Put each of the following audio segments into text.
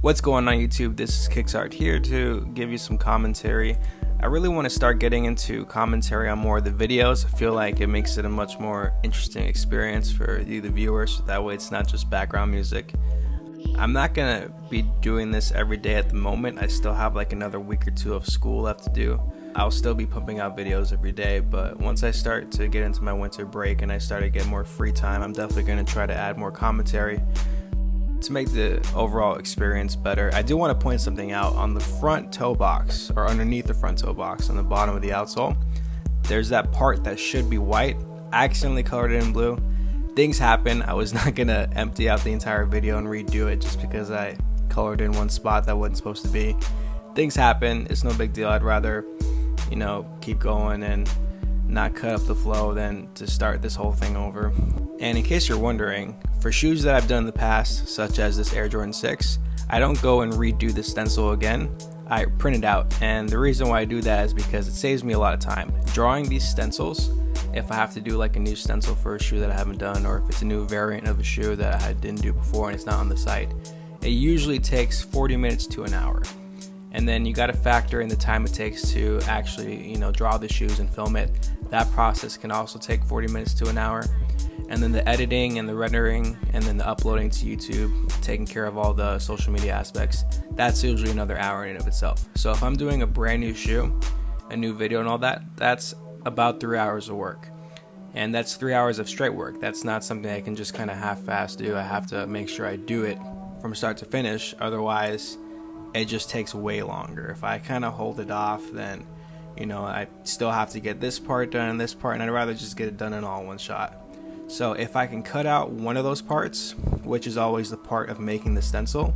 What's going on YouTube? This is KicksArt here to give you some commentary. I really want to start getting into commentary on more of the videos. I feel like it makes it a much more interesting experience for you, the viewers. That way it's not just background music. I'm not going to be doing this every day at the moment. I still have like another week or two of school left to do. I'll still be pumping out videos every day, but once I start to get into my winter break and I start to get more free time, I'm definitely going to try to add more commentary to make the overall experience better. I do want to point something out. On the front toe box, or underneath the front toe box on the bottom of the outsole, there's that part that should be white. I accidentally colored it in blue. Things happen. I was not gonna empty out the entire video and redo it just because I colored in one spot that wasn't supposed to be. Things happen. It's no big deal. I'd rather, you know, keep going and not cut up the flow than to start this whole thing over. And in case you're wondering, for shoes that I've done in the past, such as this Air Jordan 6, I don't go and redo the stencil again. I print it out, and the reason why I do that is because it saves me a lot of time. Drawing these stencils, if I have to do like a new stencil for a shoe that I haven't done, or if it's a new variant of a shoe that I didn't do before and it's not on the site, it usually takes 40 minutes to an hour. And then you got to factor in the time it takes to actually, you know, draw the shoes and film it. That process can also take 40 minutes to an hour. And then the editing and the rendering and then the uploading to YouTube, taking care of all the social media aspects, that's usually another hour in and of itself. So if I'm doing a brand new shoe, a new video and all that, that's about 3 hours of work. And that's 3 hours of straight work. That's not something I can just kind of half-ass do. I have to make sure I do it from start to finish. Otherwise, it just takes way longer. If I kind of hold it off, then, you know, I still have to get this part done and this part, and I'd rather just get it done in all one shot. So if I can cut out one of those parts, which is always the part of making the stencil,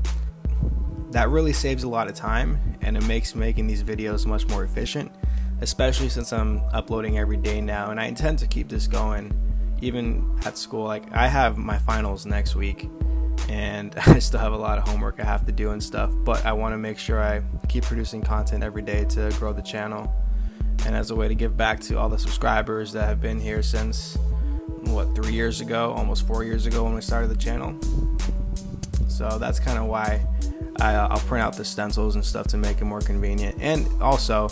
that really saves a lot of time, and it makes making these videos much more efficient, especially since I'm uploading every day now, and I intend to keep this going even at school. Like, I have my finals next week, and I still have a lot of homework I have to do and stuff, but I want to make sure I keep producing content every day to grow the channel, and as a way to give back to all the subscribers that have been here since, what, 3 years ago, almost 4 years ago when we started the channel. So that's kind of why I'll print out the stencils and stuff to make it more convenient. And also,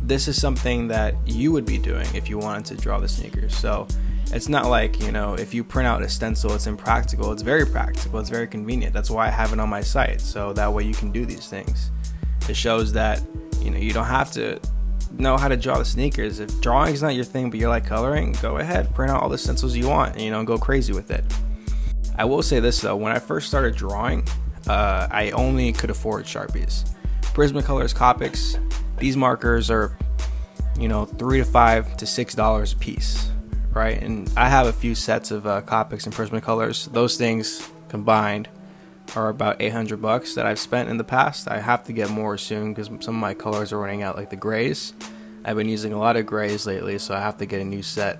this is something that you would be doing if you wanted to draw the sneakers. So it's not like, you know, if you print out a stencil, it's impractical. It's very practical. It's very convenient. That's why I have it on my site, so that way you can do these things. It shows that, you know, you don't have to know how to draw the sneakers. If drawing is not your thing but you like coloring, go ahead, print out all the stencils you want, and, you know, go crazy with it. I will say this though, when I first started drawing, I only could afford Sharpies. Prismacolor's Copics, these markers are, you know, $3 to $5 to $6 a piece, right? And I have a few sets of Copics and Prismacolors. Those things combined are about 800 bucks that I've spent in the past. I have to get more soon because some of my colors are running out, like the grays. I've been using a lot of grays lately, so I have to get a new set.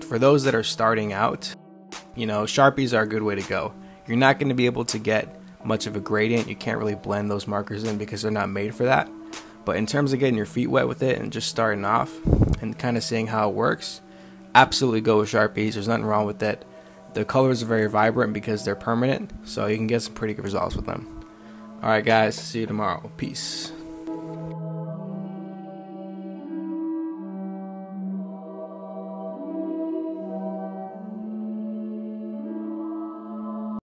For those that are starting out, you know, Sharpies are a good way to go. You're not going to be able to get much of a gradient. You can't really blend those markers in because they're not made for that. But in terms of getting your feet wet with it and just starting off and kind of seeing how it works, absolutely go with Sharpies. There's nothing wrong with it. The colors are very vibrant because they're permanent, so you can get some pretty good results with them. Alright guys, see you tomorrow. Peace.